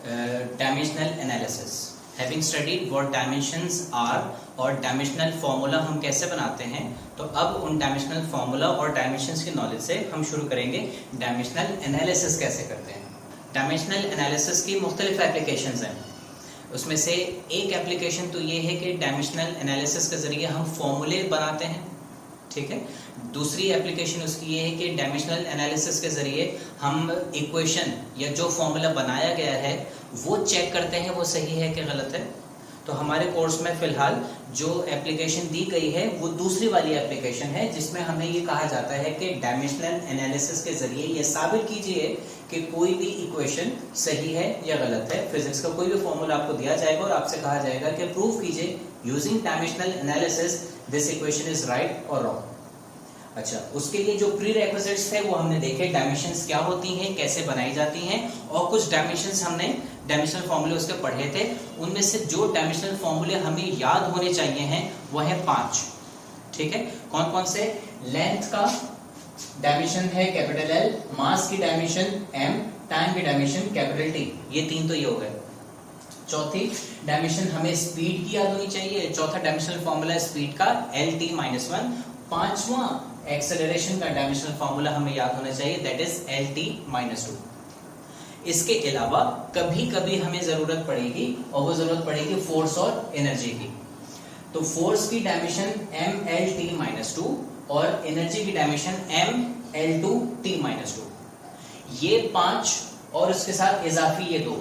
Dimensional analysis. Having studied what dimensions are और dimensional formula हम कैसे बनाते हैं, तो अब उन डायमेंशनल फार्मूला और डायमेंशंस की नॉलेज से हम शुरू करेंगे डायमेंशनल एनालिसिस कैसे करते हैं। डायमेंशनल एनालिसिस की मुख्तलिफ एप्लीकेशंस हैं, उसमें से एक एप्लीकेशन तो ये है कि डायमेंशनल एनालिसिस के जरिए हम फॉर्मूले बनाते हैं, ठीक है। दूसरी एप्लीकेशन उसकी ये है कि डायमेंशनल एनालिसिस के जरिए हम इक्वेशन या जो फॉर्मूला बनाया गया है वो चेक करते हैं वो सही है कि गलत है। तो हमारे कोर्स में फिलहाल जो एप्लीकेशन दी गई है वो दूसरी वाली एप्लीकेशन है, जिसमें हमें ये कहा जाता है कि डायमेंशनल एनालिसिस के जरिए ये साबित कीजिए कि कोई भी इक्वेशन सही है या गलत है। फिजिक्स का कोई भी फॉर्मूला आपको दिया जाएगा और आपसे कहा जाएगा कि प्रूव कीजिए using dimensional analysis this equation is right और रॉन्ग। अच्छा, उसके लिए जो प्री रेक्विजिट्स थे वो हमने देखे, डायमेंशंस क्या होती हैं, कैसे बनाई जाती हैं, और कुछ डायमेंशंस हमने डायमेंशनल फॉर्मूले उसके पढ़े थे। उनमें से जो डायमेंशनल फॉर्मूले हमें याद होने चाहिए हैं वो है 5, ठीक है। कौन कौन से? लेंथ का डायमेंशन है कैपिटल L, मास की डायमेंशन M, टाइम की डायमेंशन कैपिटल T, ये 3 तो ये हो गए। चौथी डायमेंशन हमें स्पीड की याद होनी चाहिए, चौथा डायमेंशनल फॉर्मूला स्पीड का LT-1। पांचवा एक्सेलरेशन का डायमेंशनल फॉर्मूला हमें याद होना चाहिए, दैट इज LT-2। इसके अलावा कभी कभी हमें जरूरत पड़ेगी और वो जरूरत पड़ेगी फोर्स और एनर्जी की। तो फोर्स की डायमेंशन MLT-2 और एनर्जी की डायमेंशन ML2T-2। ये 5 और उसके साथ इजाफी ये 2,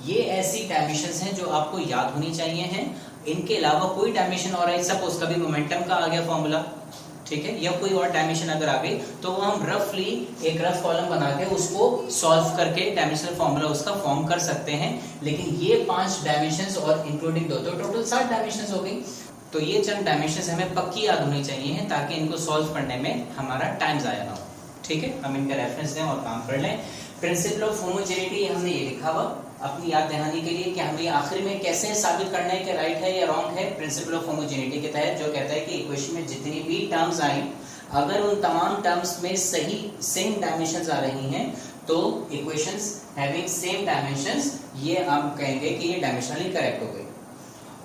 ये ऐसी डायमेंशंस हैं जो आपको याद होनी चाहिए हैं। इनके अलावा कोई डायमेंशन और है, सपोज कभी मोमेंटम का आ गया फॉर्मूला, ठीक है, या कोई और डायमेंशन अगर आ गई तो वो हम रफली एक रफ कॉलम बना के उसको सॉल्व करके डायमेंशनल फॉर्मूला उसका फॉर्म कर सकते हैं। लेकिन ये 5 डायमेंशंस और इंक्लूडिंग 2 तो टोटल 7 डायमेंशंस हो गई। तो ये चंद डायमेंशंस हमें पक्की याद होनी चाहिए हैं ताकि इनको सॉल्व करने में हमारा टाइम जाया ना हो, ठीक है। हम इनका रेफरेंस दें और काम कर लें। प्रिंसिपल ऑफ होमोजेनिटी हमने ये लिखा हुआ अपनी याद दहानी के लिए कि हमें आखिर में कैसे साबित करना है कि राइट है या रॉन्ग है। प्रिंसिपल ऑफ होमोजेनिटी के तहत जो कहता है कि इक्वेशन में जितनी भी टर्म्स आई, अगर उन तमाम टर्म्स में सही सेम डायमेंशंस आ रही हैं तो इक्वेशंस हैविंग सेम डायमेंशंस, ये आप कहेंगे कि ये डायमेंशनली करेक्ट हो गई।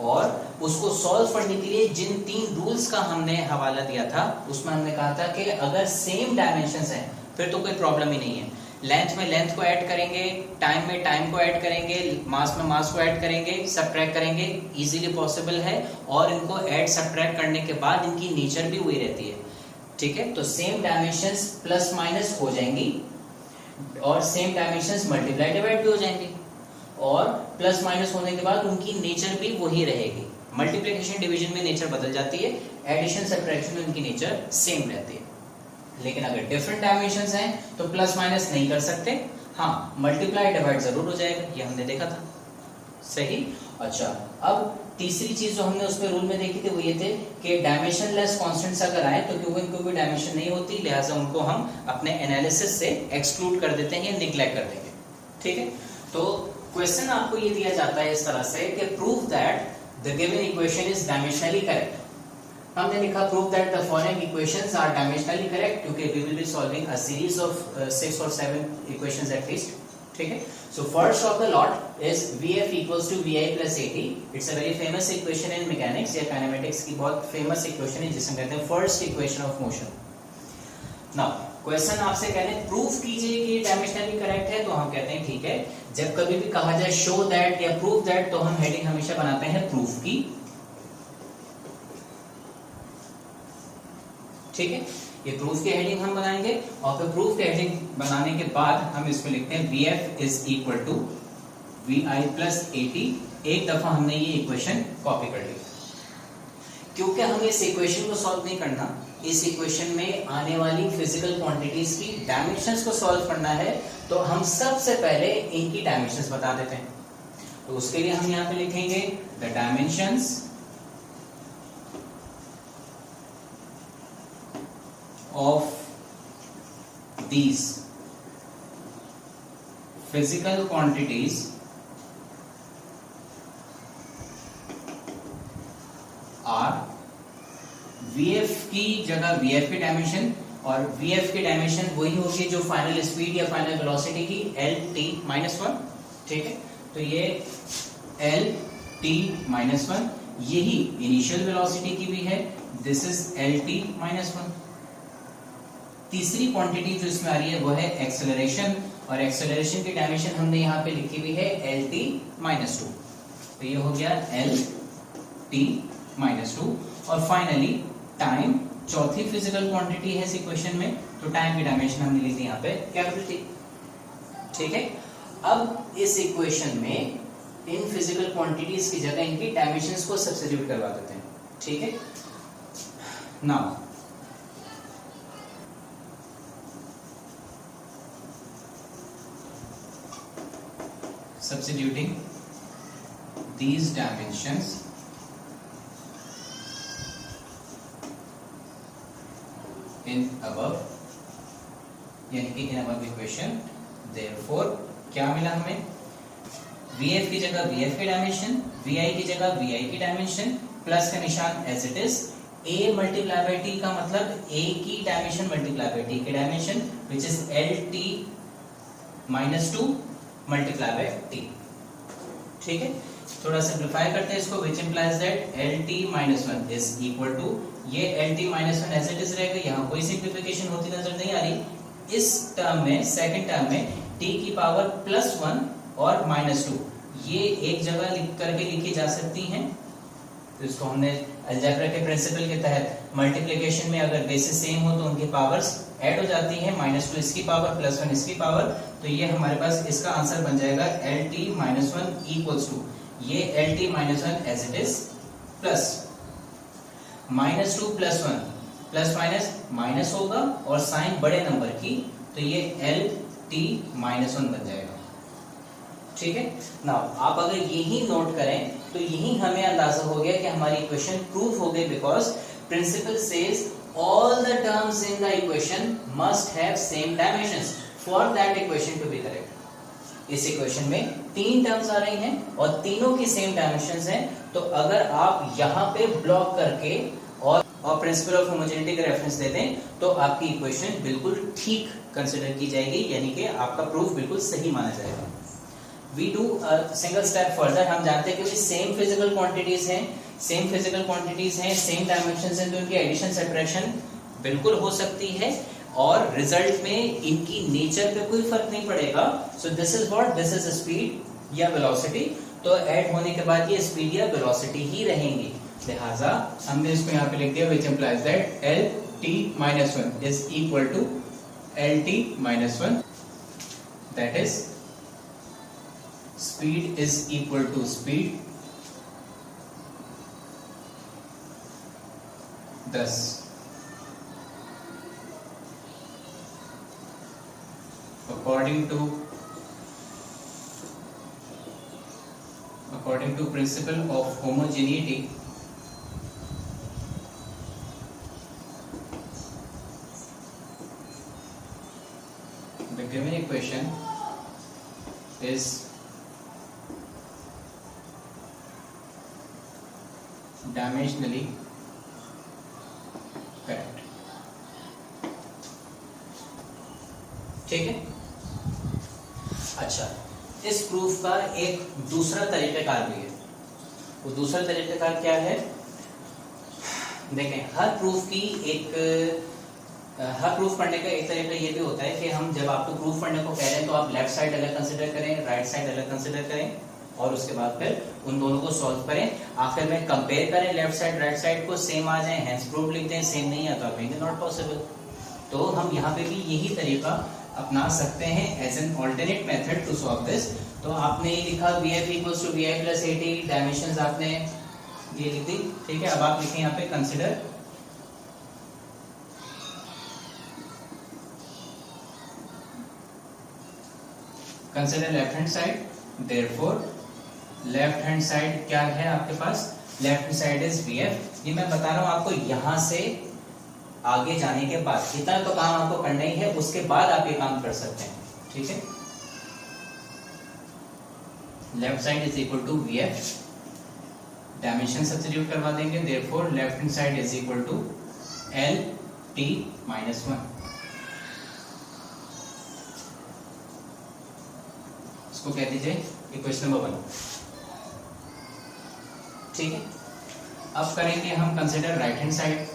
और उसको सॉल्व करने के लिए जिन 3 रूल्स का हमने हवाला दिया था उसमें हमने कहा था कि अगर सेम डायमेंशंस हैं फिर तो कोई प्रॉब्लम ही नहीं है। लेंथ में लेंथ को ऐड करेंगे, टाइम में टाइम को ऐड करेंगे, मास में मास को ऐड करेंगे, सब्ट्रैक्ट करेंगे, इजीली पॉसिबल है। और इनको ऐड सब्ट्रैक्ट करने के बाद इनकी नेचर भी वही रहती है, ठीक है। तो सेम डायमेंशंस प्लस माइनस हो जाएंगी और सेम डायमेंशंस मल्टीप्लाई डिवाइड भी हो जाएंगी, और प्लस माइनस होने के बाद उनकी नेचर भी वही रहेगी। मल्टीप्लिकेशन डिवीजन में नेचर बदल जाती है, एडिशन सब्ट्रैक्शन में उनकी नेचर सेम रहती है। लेकिन अगर डिफरेंट डायमेंशंस हैं तो प्लस माइनस नहीं कर सकते, हाँ मल्टीप्लाई डिवाइड जरूर हो जाएगा, ये हमने देखा था, सही। अच्छा, अब तीसरी चीज जो हमने उसमें रूल में देखी थी वो ये थे कि डायमेंशनलेस कांस्टेंट्स अगर आए तो क्योंकि इनको कोई डायमेंशन नहीं होती, लिहाजा उनको हम अपने एनालिसिस से एक्सक्लूड कर देते हैं या निग्लेक्ट कर देंगे, ठीक है। तो क्वेश्चन आपको ये दिया जाता है इस तरह से कि prove that the given equation is dimensionally correct. हमने लिखा prove that the following equations are dimensionally correct, क्योंकि we will be solving a series of 6 or 7 equations at least, ठीक है। So first of the lot is Vf equals to Vi plus At। It's a very famous equation in mechanics या kinematics की बहुत famous equation है जिसे कहते हैं first equation of motion. Now question आपसे कहते हैं प्रूफ कीजिए कि डायमेंशनली करेक्ट है, तो हम कहते हैं ठीक है। जब कभी भी कहा जाए शो दैट या प्रूफ दैट तो हम हेडिंग हमेशा बनाते हैं प्रूफ की, ठीक है। ये प्रूफ की हेडिंग हम बनाएंगे और फिर प्रूफ की हेडिंग बनाने के बाद हम इसमें लिखते हैं Vf is equal to Vi plus At। एक दफा हमने ये इक्वेशन कॉपी कर ली। क्योंकि हमें इस इक्वेशन को सॉल्व नहीं करना, इस इक्वेशन में आने वाली फिजिकल क्वांटिटीज की डायमेंशंस को सॉल्व करना है, तो हम सबसे पहले इनकी डायमेंशंस बता देते हैं। तो उसके लिए हम यहाँ पे लिखेंगे the dimensions of these physical quantities are Vf की जगह Vf की डायमेंशन, और Vf की डायमेंशन वही होगी जो फाइनल स्पीड या फाइनल वेलोसिटी की LT-1, ठीक है। तो ये एल टी माइनस वन, यही इनिशियल वेलोसिटी की भी है, this is L T minus one. तीसरी क्वांटिटी जो इसमें आ रही है वो है एक्सेलरेशन, और एक्सेलरेशन की डायमेंशन हमने यहाँ पे लिखी हुई है एल टी माइनस टू, तो ये हो गया एल टी माइनस टू। और फाइनली टाइम, चौथी फिजिकल क्वांटिटी है इस इक्वेशन में, तो टाइम की डायमेंशन हमने लिखी यहाँ पे कैपिटल टी। ठीक है, अब इस इक्वेशन में इन फिजिकल क्वांटिटीज की जगह इनकी डायमेंशंस को सब्स्टिट्यूट करवा देते हैं। ठीक है, now substituting these dimensions in above, यानी कि in above equation, therefore क्या मिला हमें, VF की जगह VF की डायमेंशन, VI की जगह VI की डायमेंशन, प्लस का निशान as it is, A multiply by T का मतलब A की डायमेंशन मल्टीप्लाई बाई T की dimension, which is LT minus two multiply by T. ठीक है, थोड़ा सिंप्लीफाई करते हैं इसको, which implies that L T minus one is equal to, ये L T minus one as it is रहेगा, यहाँ कोई सिंप्लीफिकेशन होती नजर नहीं आ रही। इस टर्म में, सेकंड टर्म में टी की पावर प्लस वन और माइनस टू, ये एक जगह लिख करके लिखी जा सकती हैं। तो इसको हमने अलजेब्रा के प्रिंसिपल के तहत मल्टीप्लिकेशन में अगर बेसिस सेम हो तो उनकी पावर्स ऐड हो जाती है, माइनस टू इसकी पावर प्लस वन इसकी पावर, तो ये हमारे पास इसका आंसर बन जाएगा L T minus one equals to, ये L T minus one as it is plus minus two plus one, plus minus minus होगा और साइन बड़े नंबर की, तो ये एल टी माइनस वन बन जाएगा। ठीक है, नाउ आप अगर यही नोट करें तो यही हमें अंदाजा हो गया कि हमारी इक्वेशन प्रूव हो गई, because principle says all the terms in the equation must have same dimensions for that equation to be correct। इस इक्वेशन में तीन टर्म्स आ रही हैं और तीनों की सेम डायमेंशंस हैं, तो अगर आप यहाँ पे ब्लॉक करके और प्रिंसिपल ऑफ होमोजेनिटी का रेफरेंस दे दें तो आपकी इक्वेशन बिल्कुल ठीक कंसिडर की जाएगी, यानी कि आपका प्रूफ बिल्कुल सही माना जाएगा। We do a single step further, हम जानते हैं कि सेम फिजिकल क्वांटिटीज हैं, सेम फिजिकल क्वांटिटीज हैं, सेम डायमेंशंस हैं, तो इनकी एडिशन सब्ट्रैक्शन बिल्कुल हो सकती है और रिजल्ट में इनकी नेचर पे कोई फर्क नहीं पड़ेगा। So this is what, this is speed या वेलोसिटी, तो ऐड होने के बाद ये स्पीड या वेलोसिटी ही रहेंगी, लिहाजा हमने इसको यहाँ पे लिख दिया, which implies that L T minus one is equal to L T minus one, that is speed is equal to speed, thus according to principle of homogeneity, the given equation is dimensionally correct। ठीक है, अच्छा, इस proof का एक दूसरा तरीकाकार भी है। वो दूसरा तरीकाकार क्या है, देखें, हर प्रूफ करने का एक तरीका ये भी होता है कि हम जब आपको प्रूफ करने को कह रहे हैं तो आप लेफ्ट साइड अलग कंसिडर करें, राइट साइड अलग कंसिडर करें और उसके बाद फिर उन दोनों को सॉल्व करें, आखिर में कंपेयर करें लेफ्ट साइड राइट साइड को, सेम आ जाए हेंस प्रूफ लिखते हैं, सेम नहीं आता तो नॉट पॉसिबल। तो हम यहाँ पे भी यही तरीका अपना सकते हैं as an alternate method to solve this. तो आपने ये लिखा VF equals to VI plus AT, dimensions आपने ये लिख दी। ठीक है, अब आप लिखें यहाँ पे consider left hand side, therefore left hand side क्या है आपके पास, left hand side is VF। ये मैं बता रहा हूं आपको यहां से आगे जाने के बाद, इतना तो काम आपको करना ही है, उसके बाद आप ये काम कर सकते हैं। ठीक है, left side is equal to VF, dimension substitute करवा देंगे, therefore left hand side is equal to LT minus 1। इसको कह दीजिए इक्वेशन नंबर 1। ठीक है, अब करेंगे हम कंसिडर राइट हैंड साइड।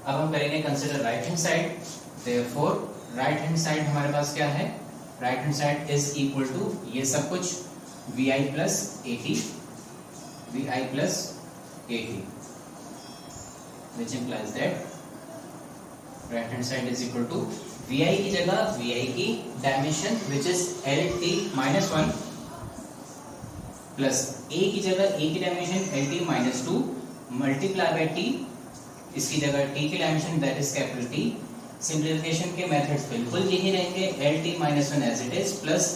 अब हम करेंगे consider right hand side. Therefore right hand side हमारे पास क्या है, right hand side is equal to ये सब कुछ vi plus AT, vi plus AT, which implies that right hand side is equal to vi की जगह vi की dimension which is lt minus 1 plus a की जगह a की dimension lt minus 2 multiply by t, इसकी जगह t की dimension that is capital T। Simplification के मेथड्स बिल्कुल यही रहेंगे, lt minus 1 as it is plus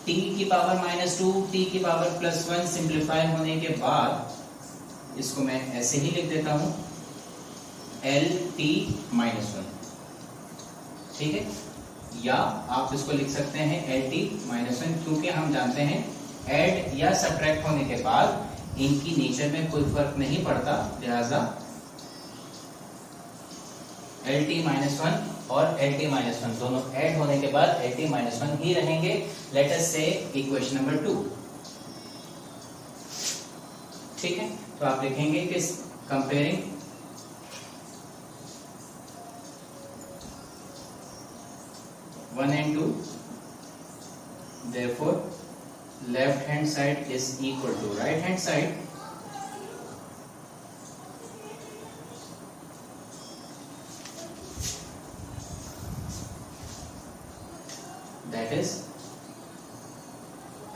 t की पावर माइनस 2 t की पावर प्लस 1। सिंप्लीफाई होने के बाद इसको मैं ऐसे ही लिख देता हूं lt माइनस 1। ठीक है, या आप इसको लिख सकते हैं lt माइनस 1, क्योंकि हम जानते हैं ऐड या सब्ट्रैक्ट होने के बाद इनकी नेचर में कोई फर्क नहीं पड़ता, लिहाजा lt माइनस 1 और lt माइनस 1 दोनों ऐड होने के बाद lt माइनस 1 ही रहेंगे। लेट अस से इक्वेशन नंबर 2। ठीक है, तो आप लिखेंगे कि comparing one and two, therefore left hand side is equal to right hand side that is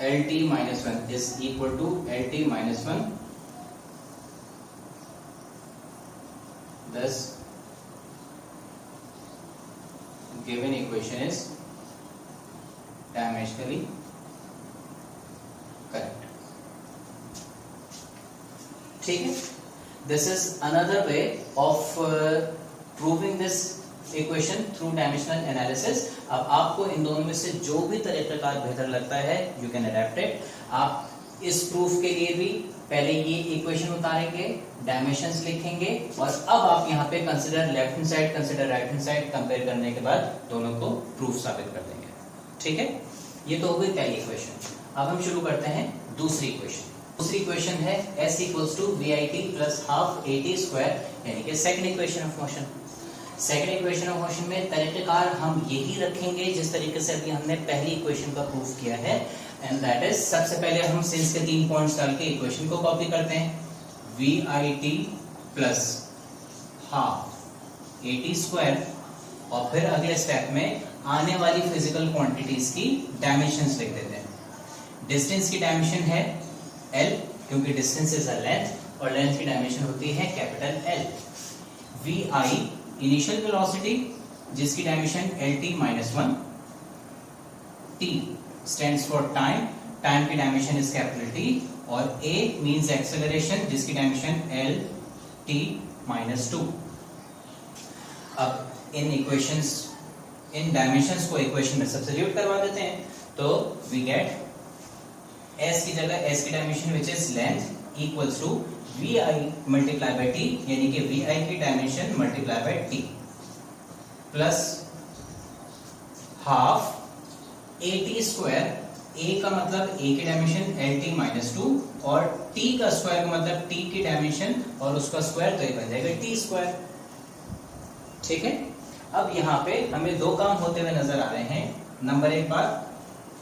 lt minus 1 is equal to lt minus 1, thus given equation is dimensionally correct। ठीक है, this is another way of proving this equation through dimensional analysis. अब आपको इन दोनों में से जो भी तरीकाकार बेहतर लगता है यू कैन अडैप्ट इट। आप इस प्रूफ के लिए भी पहले ये इक्वेशन उतारेंगे, डायमेंशंस लिखेंगे और अब आप यहाँ पे consider left hand side, consider right hand side compare करने के बाद दोनों को प्रूफ साबित कर देंगे। ठीक है, ये तो हो गई पहली इक्वेशन। अब हम शुरू करते हैं दूसरी इक्वेशन। दूसरी इक्वेशन है s equals to vit plus half at square, यानी कि second equation of motion. Second equation of motion में तरीकेकार हम यही रखेंगे जिस तरीके से अभी हमने पहली इक्वेशन का प्रूफ किया है, एंड दैट इज सबसे पहले हम सिंस के 3 पॉइंट्स डाल के इक्वेशन को कॉपी करते हैं। vit plus half at square, और फिर अगले स्टेप में आने वाली फिजिकल क्वांटिटीज की डायमेंशंस लिख देते हैं। डिस्टेंस की डायमेंशन है l, क्योंकि डिस्टेंस इज अ लेंथ और लेंथ की डायमेंशन होती है capital L। vi initial velocity जिसकी dimension lt minus 1, t stands for time, time की डायमेंशन इज कैपिटल T, और a मींस एक्सेलरेशन जिसकी डायमेंशन lt माइनस 2। अब इन इक्वेशंस, इन डायमेंशंस को इक्वेशन में सब्स्टिट्यूट करवा देते हैं, तो वी गेट s की जगह s की dimension which is length equals to vi multiply by t, यानी कि vi की dimension multiply by t plus half at square. a का मतलब a की डायमेंशन lt माइनस 2 और t का स्क्वायर का मतलब t की डायमेंशन और उसका स्क्वायर, तो ये बन जाएगा t स्क्वायर। ठीक है, अब यहाँ पे हमें दो काम होते हुए नजर आ रहे हैं। नंबर एक बात,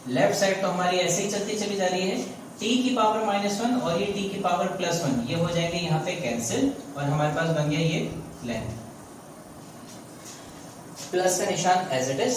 लेफ्ट साइड तो हमारी ऐसे ही चलती चली जा रही है, t की पावर माइनस 1 और ये t की पावर प्लस 1 ये हो जाएंगे यहाँ पे कैंसिल, और हमारे पास बन गया ये लेंथ। प्लस का निशान एज इट इज।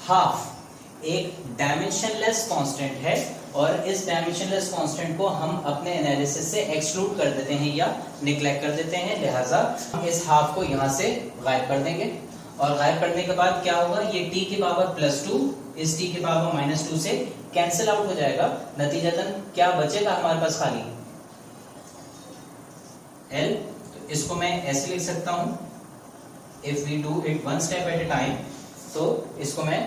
हाफ एक डायमेंशनलेस कांस्टेंट है और इस डायमेंशनलेस कांस्टेंट को हम अपने एनालिसिस से एक्सक्लूड कर देते हैं या निग्लेक्ट कर देते हैं, लिहाजा हम इस हाफ को यहाँ से गायब कर देंगे। और गायब करने के बाद क्या होगा, ये t की पावर प्लस 2 इस t की पावर माइनस 2 से कैंसिल आउट हो जाएगा। नतीजतन क्या बचेगा हमारे पास, खाली L। तो इसको मैं ऐसे लिख सकता हूं, if we do it one step at a time, तो इसको मैं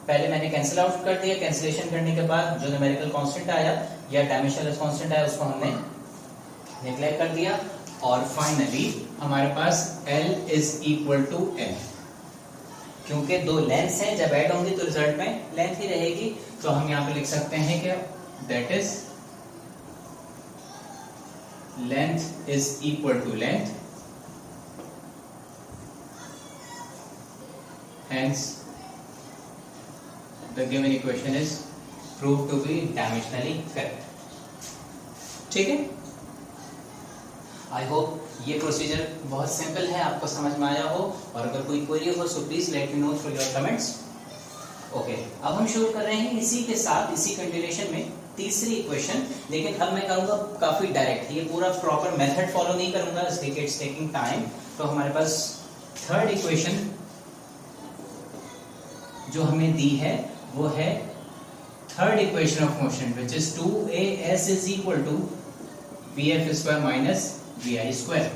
पहले मैंने कैंसिल आउट कर दिया, कैंसिलेशन करने के बाद जो न्यूमेरिकल कांस्टेंट आया या डायमेंशनलेस कांस्टेंट है उसको हमने नेग्लेक्ट कर दिया। और फाइनली हमारे पास L is equal to L, क्योंकि दो लेंथ्स हैं, जब ऐड होंगी तो रिजल्ट में लेंथ ही रहेगी, तो हम यहाँ पे लिख सकते हैं कि that is length is equal to length, hence the given equation is proved to be dimensionally correct। ठीक है, आई होप ये प्रोसीजर बहुत सिंपल है, आपको समझ में आया हो, और अगर कोई क्वेरी हो so please let me know through your comments. Okay, अब हम शुरू कर रहे हैं इसी के साथ, इसी कंटिन्यूएशन में तीसरी इक्वेशन, लेकिन अब मैं करूंगा काफी डायरेक्ट, ये पूरा प्रॉपर मेथड फॉलो नहीं करूंगा, इसलिए इट्स टेकिंग टाइम। तो हमारे पास थर्ड इक्वेशन जो हमें दी है वो है third equation of motion, which is 2as is equal to vf square minus vi square.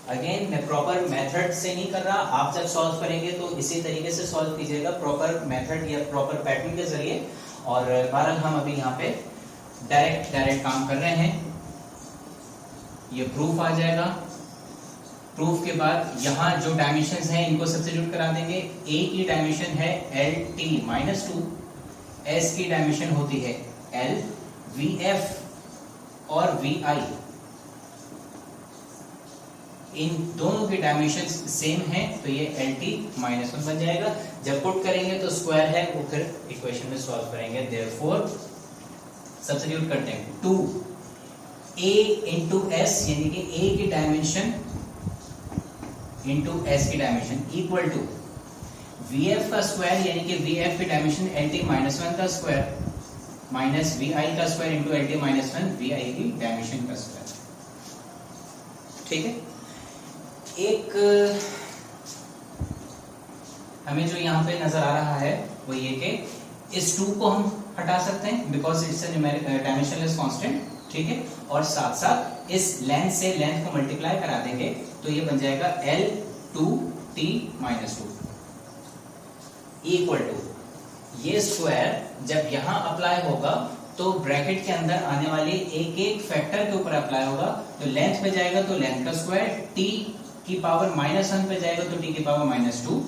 Again मैं प्रॉपर मेथड से नहीं कर रहा, आप जब सॉल्व करेंगे तो इसी तरीके से सॉल्व कीजिएगा, प्रॉपर मेथड या प्रॉपर पैटर्न के जरिए। और बहरहाल हम अभी यहाँ पे डायरेक्ट काम कर रहे हैं। ये प्रूफ आ जाएगा, प्रूफ के बाद यहाँ जो डायमेंशंस हैं इनको सब्स्टिट्यूट करा देंगे। a की डायमेंशन है lt माइनस 2, s की डायमेंशन होती है l, vf और vi, इन दोनों की डायमेंशंस सेम हैं, तो ये lt माइनस 1 बन जाएगा। जब पुट करेंगे तो स्क्वायर है, वो फिर इक्वेशन में सॉल्व करेंगे। देयरफॉर सब्स्टिट्यूट करते हैं 2a इंटू s, यानी कि a की डायमेंशन इंटू s की डायमेंशन इक्वल टू vf का स्क्वायर, यानी कि vf की डायमेंशन lt माइनस 1 का स्क्वायर माइनस vi का square into lt minus 1 vi की डायमेंशन का स्क्वायर। ठीक है, एक हमें जो यहाँ पे नजर आ रहा है वो ये कि इस 2 को हम हटा सकते हैं because it's a dimensionless constant. ठीक है, और साथ साथ इस लेंथ से लेंथ को मल्टीप्लाई करा देंगे तो ये बन जाएगा L2t माइनस 2 इक्वल टू, ये स्क्वायर जब यहां अप्लाई होगा तो ब्रैकेट के अंदर आने वाले एक एक फैक्टर के ऊपर अप्लाई होगा, तो लेंथ पे जाएगा तो लेंथ का स्क्वायर, t की पावर माइनस 1 पे जाएगा तो t की पावर माइनस 2,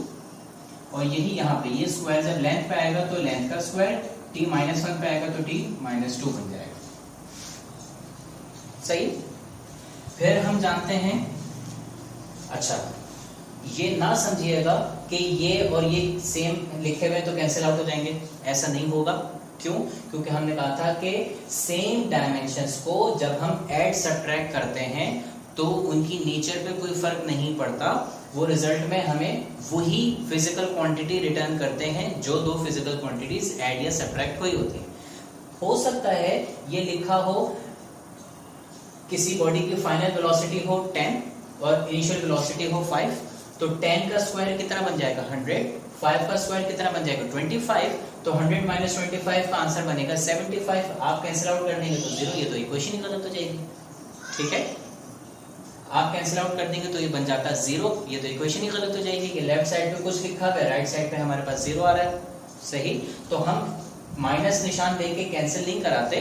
और यही यहाँ पे ये स्क्वायर जब लेंथ पे आएगा तो लेंथ का स्क्वायर, t माइनस 1 पे आएगा तो t माइनस 2 बन जाएगा। सही, फिर हम जानते हैं, अच्छा ये ना समझिएगा कि ये और ये सेम लिखे हुए तो कैंसिल आउट हो जाएंगे, ऐसा नहीं होगा। क्यों? क्योंकि हमने कहा था कि सेम डायमेंशंस को जब हम ऐड सब्ट्रैक्ट करते हैं तो उनकी नेचर पे कोई फर्क नहीं पड़ता, वो रिजल्ट में हमें वही फिजिकल क्वांटिटी रिटर्न करते हैं जो दो फिजिकल क्वांटिटीज ऐड या सब्ट्रैक्ट हुई होती है। हो सकता है ये लिखा हो किसी बॉडी की फाइनल वेलोसिटी हो 10 और इनिशियल वेलोसिटी हो 5, तो 10 का स्क्वायर कितना बन जाएगा 100, 5 का स्क्वायर कितना बन जाएगा 25, तो 100 माइनस 25 का आंसर बनेगा 75। आप कैंसिल आउट कर देंगे तो 0, ये तो इक्वेशन ही गलत हो जाएगी। ठीक है, आप कैंसिल आउट कर देंगे तो ये बन जाता 0, ये तो इक्वेशन ही गलत हो जाएगी कि लेफ्ट साइड पे कुछ लिखा हुआ है, राइट साइड पे हमारे पास 0 आ रहा है। सही, तो हम माइनस निशान देके कैंसिल नहीं कराते,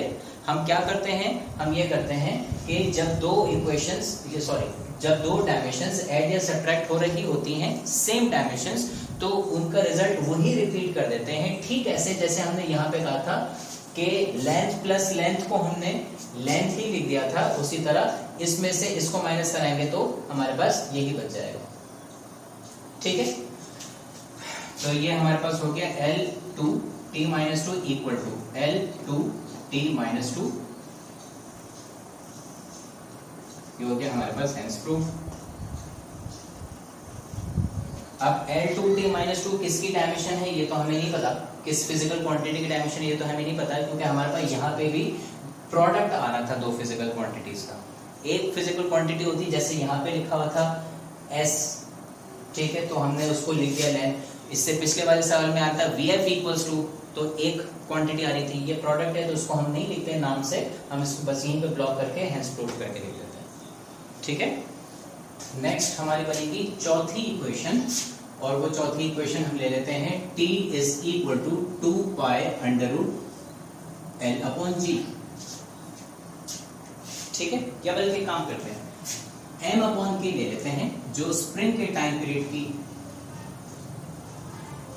हम क्या करते हैं, हम ये करते हैं कि जब दो डायमेंशंस ऐड या सब्ट्रैक्ट हो रही होती हैं सेम डायमेंशंस, तो उनका रिजल्ट वही रिपीट कर देते हैं। ठीक ऐसे जैसे हमने यहाँ पे कहा था कि लेंथ प्लस लेंथ को हमने लेंथ ही लिख दिया था, उसी तरह इसमें से इसको माइनस कराएंगे तो हमारे पास यही बच जाएगा। ठीक है, तो ये हमारे पास हो गया L2t minus 2 equal to L2t minus 2, ये हो गया हमारे पास हेंस प्रूफ। अब L2t माइनस 2 किसकी डायमेंशन है ये तो हमें नहीं पता, किस फिजिकल क्वांटिटी की डायमेंशन है ये तो हमें नहीं पता, क्योंकि हमारे पास यहाँ पे भी प्रोडक्ट आ रहा था दो फिजिकल क्वांटिटीज का। एक फिजिकल क्वांटिटी होती जैसे यहाँ पे लिखा हुआ था S, ठीक है, तो हमने उसको लिख दिया लेंथ। इससे पिछले वाले सवाल में आता है VF इक्वल्स टू, तो एक क्वांटिटी आ रही थी, ये प्रोडक्ट है तो उसको हम नहीं लिखते नाम से, हम इसको बस यहीं पे ब्लॉक करके हेंस प्रूफ करके लिख देते हैं। ठीक है, नेक्स्ट हमारी बनेगी चौथी इक्वेशन, और वो चौथी इक्वेशन हम ले लेते हैं t is equal to 2 pi under root L upon G। ठीक है, या बल्कि काम करते हैं m अपॉन k ले लेते हैं जो स्प्रिंग के टाइम पीरियड की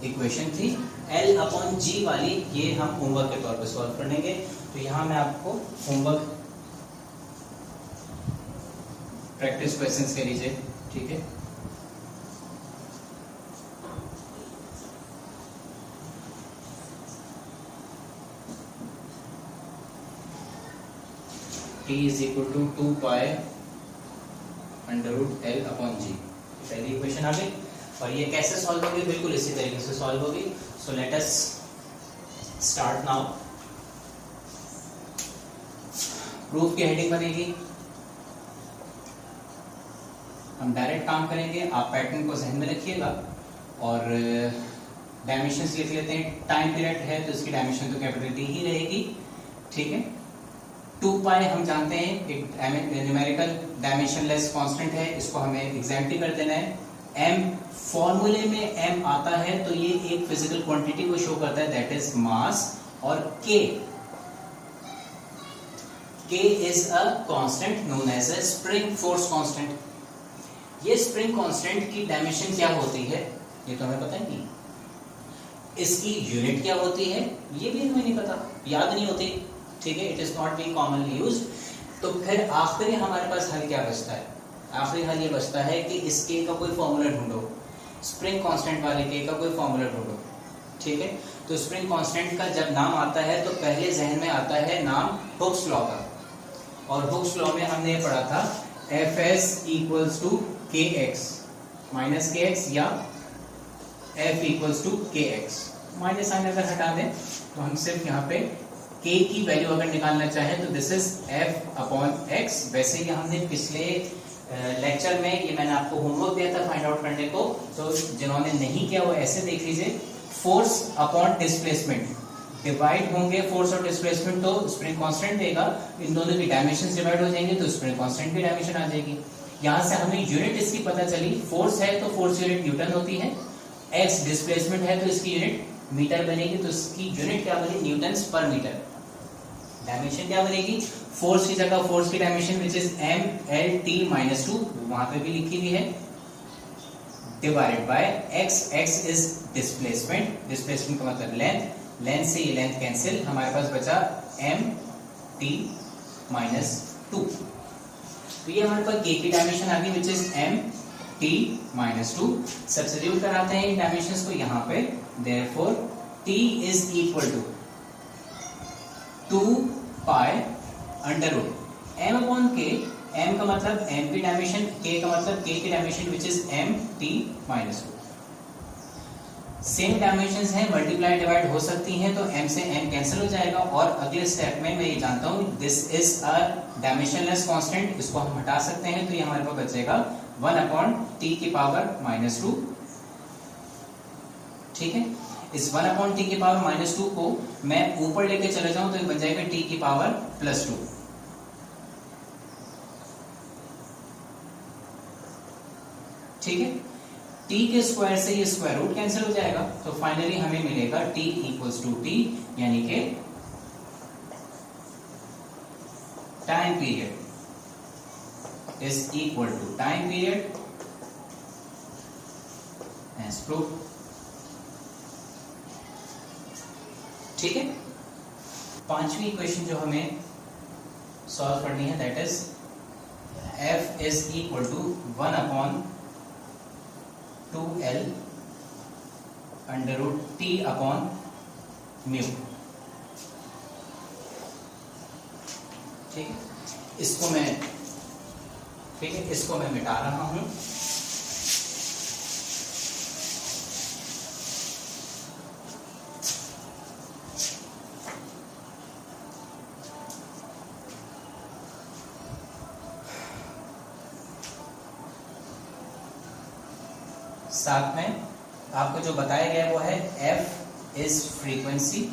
इक्वेशन थी, L अपॉन जी वाली ये हम होमवर्क के तौर पे सॉल्व कर लेंगे। तो यहां मैं आपको होमवर्क प्रैक्टिस क्वेश्चंस के लीजिए, ठीक है। T is equal to 2 pi under root L upon G, पहली इक्वेशन आ गई। और ये कैसे सॉल्व होगी, बिल्कुल इसी तरीके से सॉल्व होगी। So let us start now. Proof की हेडिंग बनेगी, हम डायरेक्ट काम करेंगे, आप पैटर्न को ज़हन में रखिएगा और डायमेंशंस लिख लेते हैं। टाइम पीरियड है तो इसकी डायमेंशन तो कैपिटल टी ही रहेगी, ठीक है। 2 पाई हम जानते हैं एक न्यूमेरिकल डायमेंशनलेस कांस्टेंट है, इसको हमें एग्जैक्टली कर देना है। m फॉर्मूले में m आता है तो ये एक फिजिकल क्वांटिटी को शो करता है, दैट इज मास। और k is a constant known as a spring force constant. ये स्प्रिंग कांस्टेंट की डायमेंशन क्या होती है ये तो हमें पता ही नहीं, इसकी यूनिट क्या होती है ये भी हमें नहीं पता, याद नहीं होती, ठीक है। It is not being commonly used. तो फिर आखिरी हमारे पास हल क्या बचता है, आखिरी हल ये बचता है कि इस k का कोई फॉर्मूला ढूंढो, स्प्रिंग कांस्टेंट वाले k का कोई फॉर्मूला ढूंढो, ठीक है। तो स्प्रिंग कांस्टेंट का जब नाम आता है तो पहले जहन में आता है नाम हुक्स लॉ का, और हुक्स लॉ में हमने ये पढ़ा था Fs equals to kx minus kx या F equals to kx। Minus sign अगर हटा दें तो हम सिर्फ यहाँ पे k की वैल्यू अगर निकालना चाहें तो this is f upon x। वैसे ही हमने पिछले लेक्चर में ये मैंने आपको होमवर्क दिया था फाइंड आउट करने को, तो जिन्होंने नहीं किया वो ऐसे देख लीजिए, फोर्स अपॉन डिस्प्लेसमेंट डिवाइड होंगे, फोर्स और डिस्प्लेसमेंट तो स्प्रिंग कांस्टेंट देगा, इन दोनों की डायमेंशंस डिवाइड हो जाएंगे तो स्प्रिंग कांस्टेंट की डायमेंशन आ जाएगी। यहाँ से हमें यूनिट इसकी पता चली, फोर्स है तो फोर्स यूनिट न्यूटन होती है, x डिस्प्लेसमेंट है तो इसकी यूनिट मीटर बनेगी, तो इसकी यूनिट क्या बनी, न्यूटन्स पर मीटर। डायमेंशन क्या बनेगी, फोर्स की जगह फोर्स की डायमेंशन विच इज m/L/t-2 वहां पे भी लिखी हुई है, divided by x। x is displacement, displacement का मतलब लेंथ, लेंथ से ये लेंथ कैंसिल, हमारे पास बचा m/t-2। तो ये हमारे पास k की डायमेंशन आ गई विच इज m/t-2। सब्स्टिट्यूट कराते हैं इन डायमेंशंस को यहाँ पे, therefore t is equal to 2 pi under root m upon k, m का मतलब m की डायमेंशन, k का मतलब k की dimension which is m/t-2। Same dimensions हैं, मल्टीप्लाई डिवाइड हो सकती हैं तो m से m कैंसिल हो जाएगा। और अगले स्टेप में मैं ये जानता हूँ this is a dimensionless constant, इसको हम हटा सकते हैं तो ये हमारे पास बचेगा 1/t⁻², ठीक है। इस 1/t⁻² को मैं ऊपर लेके चले जाऊं तो ये बन जाएगा t⁻², ठीक है। t के स्क्वायर से ये स्क्वायर रूट कैंसिल हो जाएगा, तो फाइनली हमें मिलेगा t इक्वल्स टू t, यानी कि time period is equal to time period as proof, ठीक है। पांचवी इक्वेशन जो हमें सॉल्व करनी है that is f is equal to 1/2L under root t upon mu, ठीक है। इसको मैं, ठीक है, इसको मैं मिटा रहा हूं। साथ में आपको जो बताया गया वो है f is frequency,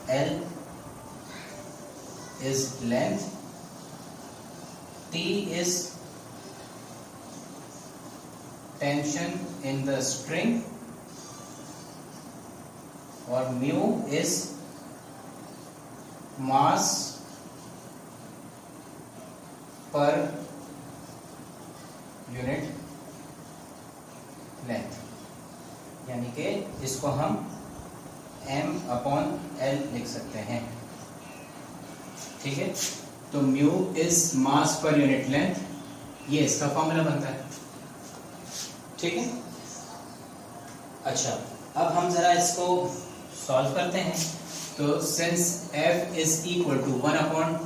L is length, T is tension in the string और mu is mass per unit length, यानी कि इसको हम m/L लिख सकते हैं। ठीक है, तो mu is mass per unit length, ये इसका फॉर्मूला बनता है। ठीक है, अच्छा अब हम जरा इसको सॉल्व करते हैं। तो since f is equal to 1/,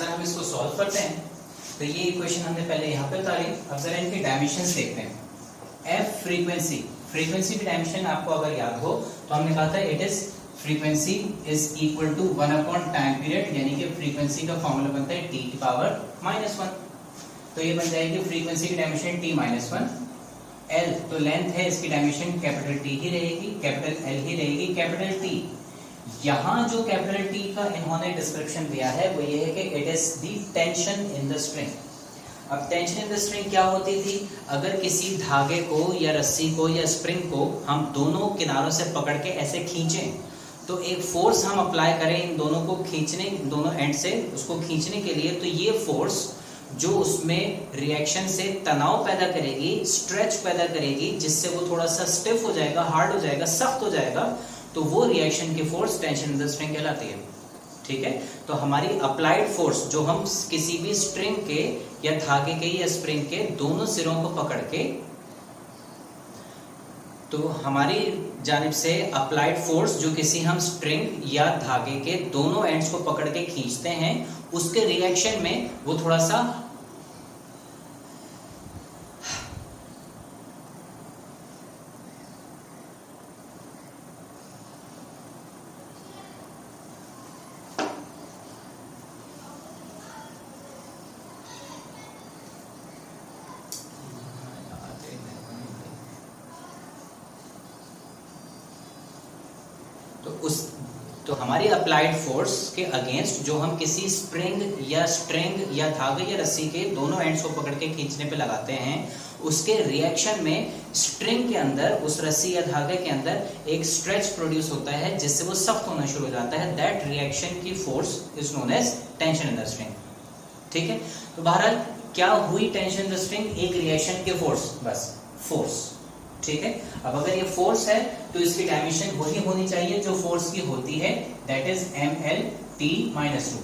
हम इसको सॉल्व करते हैं। तो ये इक्वेशन हमने पहले यहाँ पे उतारी। अब जरा इनके डायमेंशंस देखते हैं। f फ्रीक्वेंसी की डायमेंशन आपको अगर याद हो तो हमने कहा था it is frequency is equal to one by time period, यानी कि फ्रीक्वेंसी का फॉर्मूला बनता है t⁻⁻1। तो ये बन जाएगी फ्रीक्वेंसी की डायमेंशन t-1। l तो लेंथ है, इसकी डायमेंशन कैपिटल T ही रहेगी, कैपिटल L ही रहेगी, कैपिटल T। यहां जो कैपिटल T का इन्होंने डिस्क्रिप्शन दिया है वो ये है कि it is the tension in the string. अब टेंशन इन द स्ट्रिंग क्या होती थी? अगर किसी धागे को या रस्सी को या स्प्रिंग को हम दोनों किनारों से पकड़ के ऐसे खींचें तो एक फोर्स हम अप्लाई करें इन दोनों को खींचने, दोनों एंड से उसको खींचने के लिए, तो ये फोर्स जो उसमें रिएक्शन से तनाव पैदा करेगी, स्ट्रेच पैदा करेगी, जिससे वो थोड़ा सा स्टिफ हो जाएगा, हार्ड हो जाएगा, सख्त हो जाएगा, तो वो रिएक्शन की force tension in the string कहलाती है। ठीक है, तो हमारी अप्लाइड फोर्स जो हम किसी भी स्ट्रिंग के या धागे के या स्प्रिंग के दोनों सिरों को पकड़ के, तो हमारी जानिब से अप्लाइड फोर्स जो किसी हम स्ट्रिंग या धागे के दोनों एंड्स को पकड़ के खींचते हैं, उसके रिएक्शन में वो थोड़ा सा तो हमारी अप्लाइड फोर्स के अगेंस्ट जो हम किसी स्प्रिंग या स्ट्रिंग या धागे या रस्सी के दोनों एंड्स को पकड़ के खींचने पे लगाते हैं, उसके रिएक्शन में स्ट्रिंग के अंदर, उस रस्सी या धागे के अंदर एक स्ट्रेच प्रोड्यूस होता है जिससे वो सख्त होना शुरू हो जाता है। दैट रिएक्शन की force is known as tension in the string. ठीक है, तो बहरहाल क्या हुई टेंशन इन द स्ट्रिंग? एक रिएक्शन की फोर्स, बस फोर्स। ठीक है, अब अगर ये फोर्स है तो इसकी डायमेंशन वही होनी चाहिए जो फोर्स की होती है, दैट इज mL/T-2।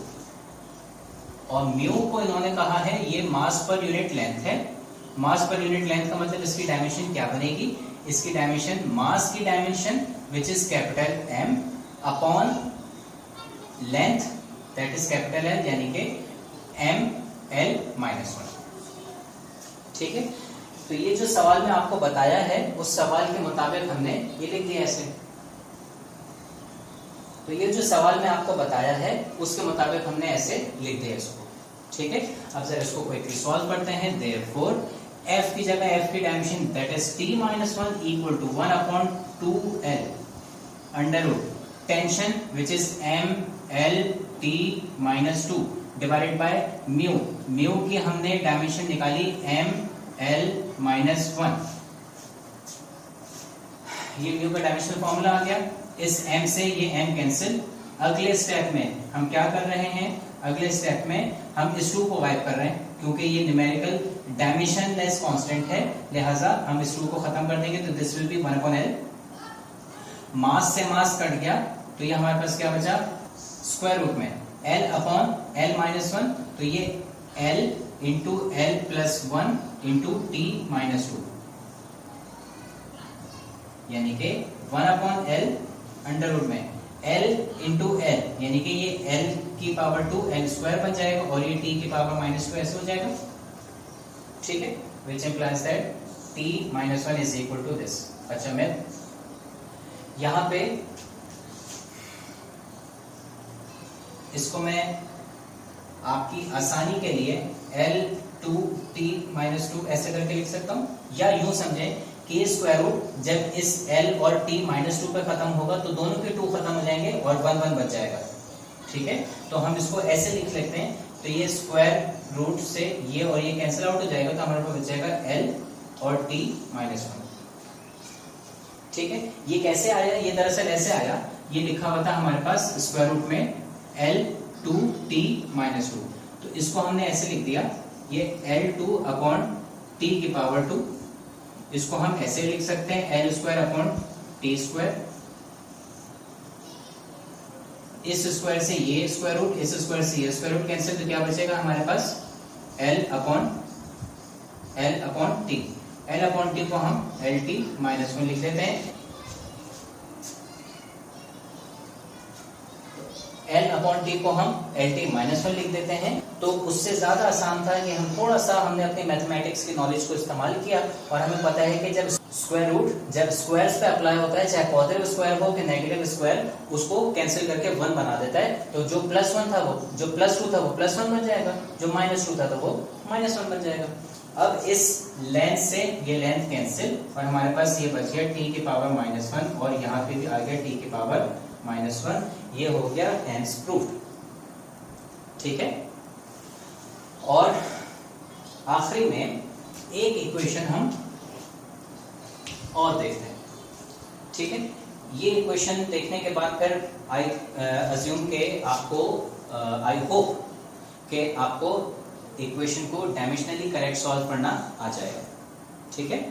और म्यू को इन्होंने कहा है ये मास पर यूनिट लेंथ है। मास पर यूनिट लेंथ का मतलब इसकी डायमेंशन क्या बनेगी? इसकी डायमेंशन मास की dimension which is capital M upon length that is capital L, यानी कि mL-1। ठीक है, तो ये जो सवाल में आपको बताया है उस सवाल के मुताबिक हमने ये लिख दिया ऐसे। तो ये जो सवाल में आपको बताया है उसके मुताबिक हमने ऐसे लिख दिया इसको। ठीक है, अब जरा इसको क्विकली सॉल्व करते हैं। देयरफॉर f की जगह f की dimension that is t-1 equal to 1/2L under root tension which is mL/T-2 divided by mu. Mu की हमने डायमेंशन निकाली mL-1। ये म्यू का डायमेंशनल फॉर्मूला आ गया। इस m से ये m कैंसिल। अगले स्टेप में हम क्या कर रहे हैं? अगले स्टेप में हम इस 2 को वाइप कर रहे हैं क्योंकि ये न्यूमेरिकल डायमेंशनलेस कांस्टेंट है, लिहाजा हम इस 2 को खत्म कर देंगे। तो दिस विल बी 1/L। मास से मास कट गया तो ये हमारे पास क्या बचा? स्क्वायर रूट में L/L-1, तो ये L into L+1 into T-2, यानी कि 1/L अंडर रूट में L इंटू L, यानी कि ये L की पावर 2 L स्क्वायर बन जाएगा और ये T की पावर -2 ऐसे हो जाएगा। ठीक है, which implies that T-1 is equal to this. अच्छा, मैं यहां पे इसको मैं आपकी आसानी के लिए L2T-2 ऐसे करके लिख सकता हूं, या यूं समझें कि स्क्वायर रूट जब इस L और T-2 पे खत्म होगा तो दोनों के 2 खत्म हो जाएंगे और 1 1 बच जाएगा। ठीक है, तो हम इसको ऐसे लिख लेते हैं, तो ये स्क्वायर रूट से ये और ये कैंसिल आउट हो जाएगा, तो हमारे पास बच जाएगा l और t माइनस 1। ठीक है, ये कैसे आया, ये दरअसल ऐसे आया, ये लिखा हुआ था हमारे पास स्क्वायर रूट में l 2t माइनस 2, तो इसको हमने ऐसे लिख दिया, ये l2 अपॉन t की पावर 2, इसको हम ऐसे लिख सकते हैं l square upon t square, इस स्क्वायर से ये स्क्वायर रूट, इस स्क्वायर से ये स्क्वायर रूट कैंसिल, तो क्या बचेगा हमारे पास l upon t, l upon t को हम lt माइनस 1 लिख देते हैं, l अपॉन t को हम lt माइनस 1 लिख देते हैं। तो उससे ज्यादा आसान था कि हम थोड़ा सा हमने अपनी मैथमेटिक्स की नॉलेज को इस्तेमाल किया, और हमें पता है कि जब स्क्वायर रूट जब स्क्वायर्स पे अप्लाई होता है, चाहे पॉजिटिव स्क्वायर हो कि नेगेटिव स्क्वायर, उसको कैंसिल करके 1 बना देता है, तो जो +1 था वो, जो +2 था वो +1 बन जाएगा, जो -2 था तो वो -1 बन जाएगा। अब इस लेंथ से ये लेंथ कैंसिल, और हमारे पास ये बच गया t की पावर -1, और यहाँ पे भी आ गया t की पावर -1, ये हो गया हेंस प्रूव्ड। ठीक है, और आखिरी में एक इक्वेशन हम और देखते हैं। ठीक है, ये इक्वेशन देखने के बाद फिर आई अज्यूम के आपको आई होप कि आपको इक्वेशन को डायमेंशनली करेक्ट सॉल्व करना आ जाएगा। ठीक है,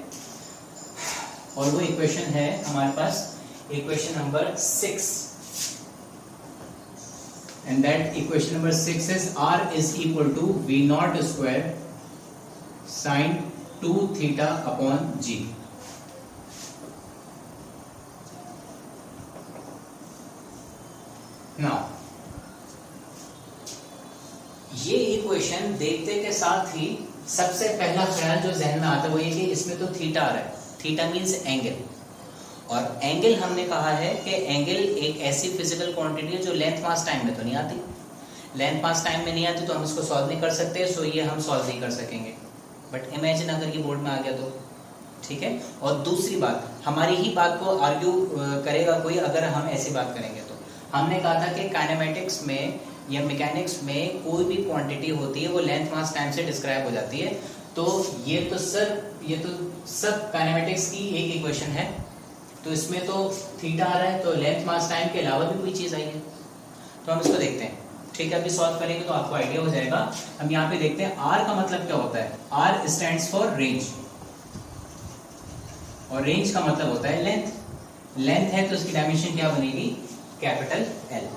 और वो इक्वेशन है हमारे पास equation number 6, and that equation number 6 is r is equal to v naught square sin 2 theta upon g। now ये इक्वेशन देखते के साथ ही सबसे पहला ख्याल जो जहन में आता है वो ये कि इसमें तो थीटा आ रहा है, थीटा मींस एंगल, और एंगल हमने कहा है कि एंगल एक ऐसी फिजिकल क्वांटिटी है जो लेंथ मास टाइम में तो नहीं आती, लेंथ मास टाइम में नहीं आती तो हम इसको सॉल्व नहीं कर सकते, सो ये हम सॉल्व नहीं कर सकेंगे, बट इमेजिन अगर ये बोर्ड में आ गया तो। ठीक है, और दूसरी बात, हमारी ही बात को आर्ग्यू करेगा कोई अगर हम ऐसी बात करेंगे तो। हमने कहा था कि काइनेमेटिक्स में या मैकेनिक्स में कोई भी क्वांटिटी होती है वो लेंथ मास टाइम से डिस्क्राइब हो जाती है, तो ये तो सब काइनेमेटिक्स की एक इक्वेशन है, तो इसमें तो थीटा आ रहा है, तो लेंथ मास टाइम के अलावा भी कोई चीज आई है, तो हम इसको देखते हैं। ठीक है, अभी सॉल्व करेंगे तो आपको आइडिया हो जाएगा। हम यहाँ पे देखते हैं आर का मतलब क्या होता है, आर स्टैंड्स फॉर रेंज, और रेंज का मतलब होता है लेंथ, लेंथ है तो उसकी डायमेंशन क्या बनेगी, कैपिटल एल।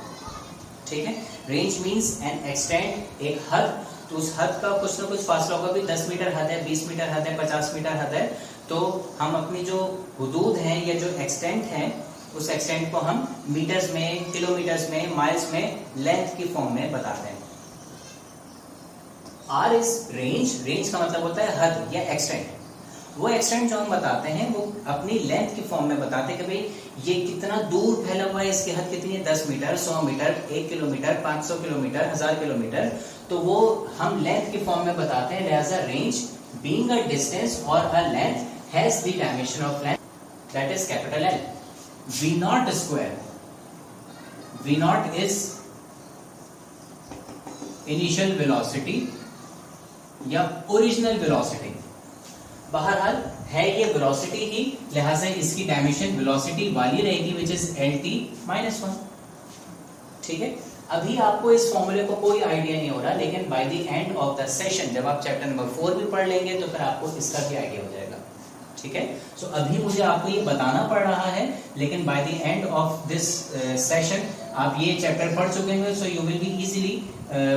ठीक है, रेंज मींस एन एक्सटेंड, एक हद, तो उस हद का कुछ ना कुछ फासला होगा, भी 10 मीटर हद है, 20 मीटर हद है, 50 मीटर हद है, तो हम अपनी जो हुदूद हैं या जो एक्सटेंट है उस एक्सटेंट को हम मीटर्स में, किलोमीटर्स में, माइल्स में, लेंथ की फॉर्म में बताते हैं। आर इज रेंज, रेंज का मतलब होता है हद या एक्सटेंट, वो एक्सटेंट जो हम बताते हैं वो अपनी लेंथ की फॉर्म में बताते हैं कि भाई ये कितना दूर फैला हुआ है, इसकी हद कितनी है, 10 metre, 100 metre, 1 kilometre, 500 kilometre, 1000 kilometre, तो वो हम लेंथ की फॉर्म में बताते हैं। लिहाजा रेंज बीइंग अ डिस्टेंस और a length has the dimension of length, that is capital L. V naught square, V naught is initial velocity या original velocity, बहरहाल है ये velocity ही, लिहाजा इसकी डायमेंशन velocity वाली रहेगी, which is LT minus 1। ठीक है, अभी आपको इस फॉर्मूले को कोई आइडिया नहीं हो रहा, लेकिन by the end of the session जब आप चैप्टर नंबर 4 भी पढ़ लेंगे तो फिर आपको इसका भी आइडिया हो जाएगा। ठीक है, सो अभी मुझे आपको ये बताना पड़ रहा है, लेकिन by the end of this session आप ये चैप्टर पढ़ चुके हैं, so you will be easily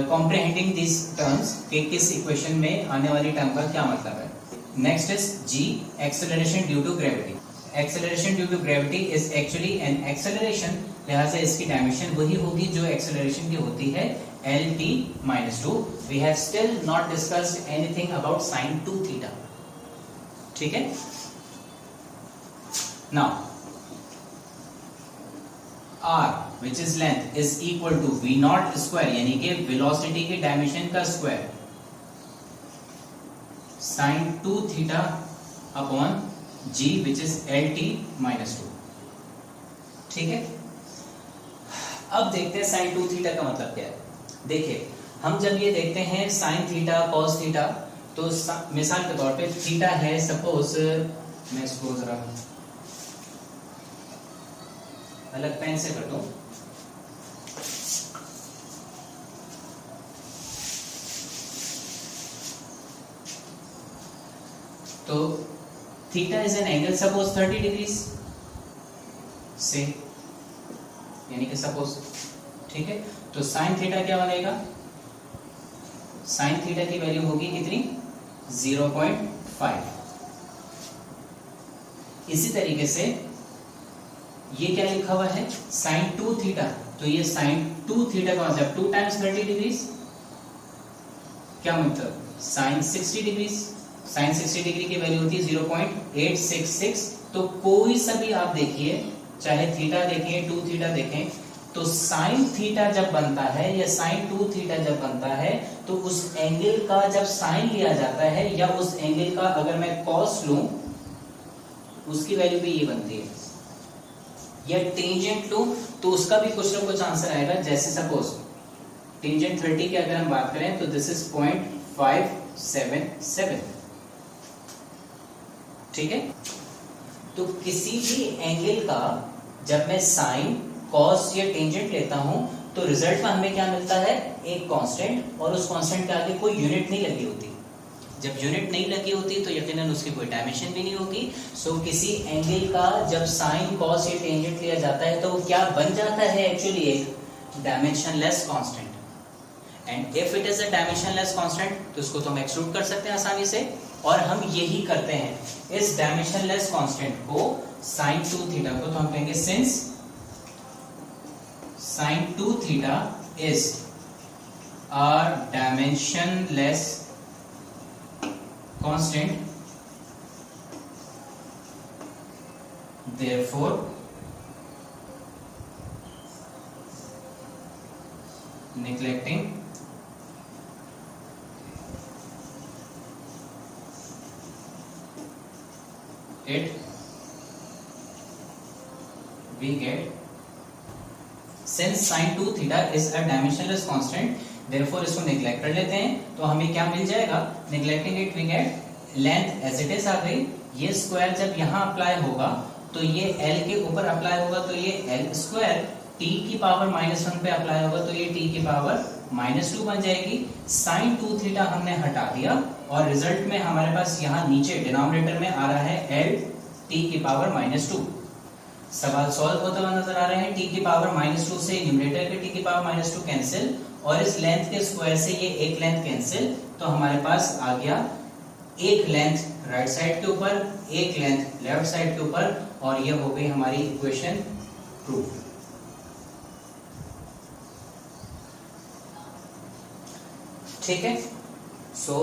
comprehending this terms कि किस इक्वेशन में आने वाली टर्म का क्या मतलब है। Next is G, acceleration due to gravity. Acceleration due to gravity is actually an acceleration, लिहाजा इसकी डायमेंशन वही होगी जो एक्सेलरेशन की होती है, LT minus 2। We have still not discussed anything about sin 2 theta. ठीक है, now r which is length is equal to v naught square, यानी कि वेलोसिटी की डायमेंशन का square, sin 2 theta upon g which is LT minus 2। ठीक है, अब देखते हैं साइन 2 थीटा का मतलब क्या है। देखिए हम जब ये देखते हैं साइन थीटा कॉस थीटा, तो मिसाल के तौर पे थीटा है, सपोज मैं इसको जरा अलग पेन से कर दूं, तो theta is an angle suppose 30 degrees से, यानी कि सपोज, ठीक है। तो साइन थीटा क्या बनेगा, साइन थीटा की वैल्यू होगी कितनी, 0.5। इसी तरीके से ये क्या लिखा हुआ है, साइन 2 थीटा, तो ये साइन 2 थीटा का मतलब 2 टाइम्स 30 डिग्रीज, क्या मतलब साइन 60 डिग्रीज। साइन 60 डिग्री की वैल्यू होती है 0.866। तो कोई सा भी आप देखिए, चाहे थीटा देखें 2 थीटा देखें, तो साइन थीटा जब बनता है या साइन 2 थीटा जब बनता है, तो उस एंगल का जब साइन लिया जाता है या उस एंगल का अगर मैं कॉस लूं, उसकी वैल्यू भी ये बनती है। या टेंजेंट लूं तो उसका भी कुछ ना कुछ आंसर आएगा। जैसे सपोज टेंजेंट 30 की अगर हम बात करें तो दिस इज 0.577, ठीक है। तो किसी भी एंगल का जब मैं साइन कॉस या टेंजेंट लेता हूं तो रिजल्ट में हमें क्या मिलता है, एक कांस्टेंट, और उस कांस्टेंट के आगे कोई यूनिट नहीं लगी होती। जब यूनिट नहीं लगी होती तो यकीनन उसकी कोई डायमेंशन भी नहीं होगी। सो किसी एंगल का जब साइन कॉस या टेंजेंट लिया जाता है तो वो क्या बन जाता है, एक्चुअली एक dimensionless constant. And if it is a dimensionless constant तो इसको तो हम एक्सक्लूड कर सकते हैं आसानी से, और हम यही करते हैं। इस डायमेंशनलेस कांस्टेंट को साइन 2 थीटा को तो हम कहेंगे since sin 2 theta is a dimensionless constant, therefore neglecting it we get since sin 2 theta is a dimensionless constant, therefore इसको नेग्लेक्ट कर लेते हैं तो हमें क्या मिल जाएगा, neglecting it we get length as it is आ गई। ये स्क्वायर जब यहाँ अप्लाई होगा तो ये l के ऊपर अप्लाई होगा तो ये l स्क्वायर, t की पावर -1 पे अप्लाई होगा तो ये t की पावर -2 बन जाएगी। sin 2 थीटा हमने हटा दिया और रिजल्ट में हमारे पास यहाँ नीचे डिनोमिनेटर में आ रहा है l t की पावर -2। सवाल सॉल्व होता हुआ नजर आ रहे हैं। t की पावर -2 से न्यूमरेटर के t की पावर -2 कैंसिल, और इस लेंथ के स्क्वायर से ये एक लेंथ कैंसिल, तो हमारे पास आ गया एक लेंथ राइट साइड के ऊपर, एक लेंथ लेफ्ट साइड के ऊपर, और ये हो गई हमारी इक्वेशन प्रूफ। ठीक है। So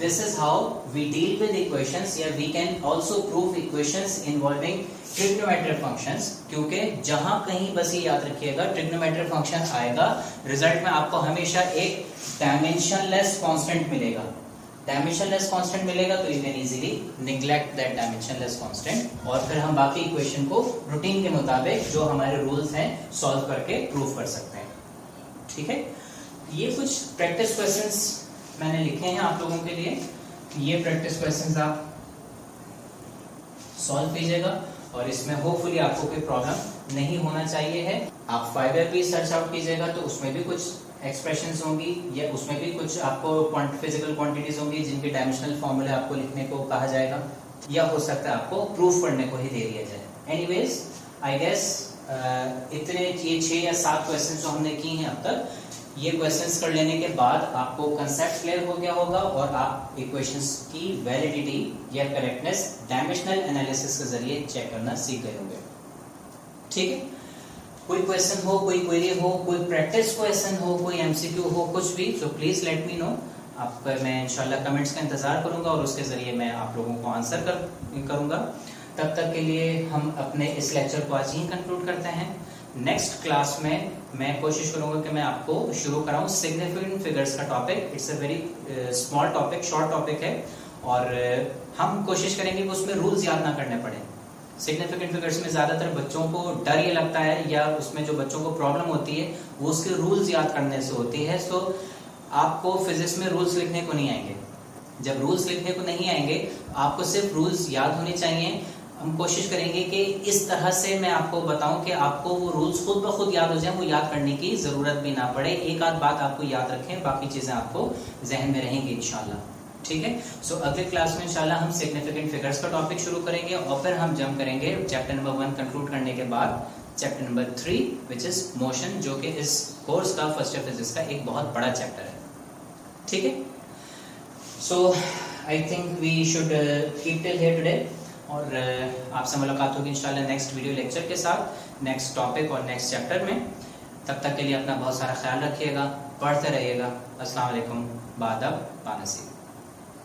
this is how we deal with equations, या we can also prove equations involving trigonometric functions, क्योंकि जहां कहीं बस ये याद रखिएगा trigonometric function आएगा, रिजल्ट में आपको हमेशा एक डायमेंशनलेस कांस्टेंट मिलेगा। डायमेंशनलेस कांस्टेंट मिलेगा तो you can easily neglect that dimensionless constant, और फिर हम बाकी इक्वेशन को रूटीन के मुताबिक जो हमारे रूल्स हैं सॉल्व करके प्रूव कर सकते हैं। ठीक है। ये कुछ प्रैक्टिस क्वेश्चंस मैंने लिखे हैं आप लोगों के लिए। ये प्रैक्टिस क्वेश्चंस आप सॉल्व कीजिएगा और इसमें होपफुली आपको कोई प्रॉब्लम नहीं होना चाहिए है। आप फाइबर भी सर्च आउट कीजिएगा तो उसमें भी कुछ एक्सप्रेशंस होंगी, या उसमें भी कुछ आपको फिजिकल क्वांटिटीज होंगी जिनके डायमेंशनल फॉर्मूले आपको लिखने को कहा जाएगा, या हो सकता है आपको प्रूफ करने को ही दे दिया जाए। एनीवेज आई गेस इतने ये 6 या 7 क्वेश्चन जो हमने किए हैं अब तक, ये क्वेश्चंस कर लेने के बाद आपको कंसेप्ट क्लियर हो गया होगा और आप इक्वेशंस की वैलिडिटी या करेक्टनेस डायमेंशनल एनालिसिस के जरिए चेक करना सीख गए होंगे। ठीक है। कोई क्वेश्चन हो, कोई क्वेरी हो, कोई प्रैक्टिस क्वेश्चन हो, कोई एमसीक्यू हो, कुछ भी, तो प्लीज लेट मी नो। आपका मैं इंशाल्लाह कमेंट्स का इंतजार करूंगा और उसके जरिए मैं आप लोगों को आंसर करूंगा। तब तक के लिए हम अपने इस लेक्चर को आज ही कंक्लूड करते हैं। नेक्स्ट क्लास में मैं कोशिश करूंगा कि मैं आपको शुरू कराऊं सिग्निफिकेंट फिगर्स का topic. It's a very small topic, short topic है, और हम कोशिश करेंगे कि उसमें रूल्स याद ना करने पड़े। सिग्निफिकेंट फिगर्स में ज्यादातर बच्चों को डर ये लगता है या उसमें जो बच्चों को प्रॉब्लम होती है वो उसके रूल्स याद करने से होती है। सो आपको फिजिक्स में रूल्स लिखने को नहीं आएंगे। जब रूल्स लिखने को नहीं आएंगे, आपको सिर्फ रूल्स याद होने चाहिए। हम कोशिश करेंगे कि इस तरह से मैं आपको बताऊं कि आपको वो रूल्स खुद ब खुद याद हो जाए, वो याद करने की जरूरत भी ना पड़े। एक आध बात आपको याद रखें, बाकी चीजें आपको जहन में रहेंगी इंशाल्लाह। ठीक है। सो अगले क्लास में इंशाल्लाह हम सिग्निफिकेंट फिगर्स का टॉपिक शुरू करेंगे और फिर हम जंप करेंगे चैप्टर नंबर 1 कंक्लूड करने के बाद chapter number 3 which is motion, जो कि इस कोर्स का फर्स्ट ईयर फिजिक्स का एक बहुत बड़ा चैप्टर है। ठीक है। So I think we should keep till here today और आपसे मुलाकात होगी इंशाल्लाह नेक्स्ट वीडियो लेक्चर के साथ, नेक्स्ट टॉपिक और नेक्स्ट चैप्टर में। तब तक के लिए अपना बहुत सारा ख्याल रखिएगा, पढ़ते रहिएगा। अस्सलाम वालेकुम, बादब बानसीब।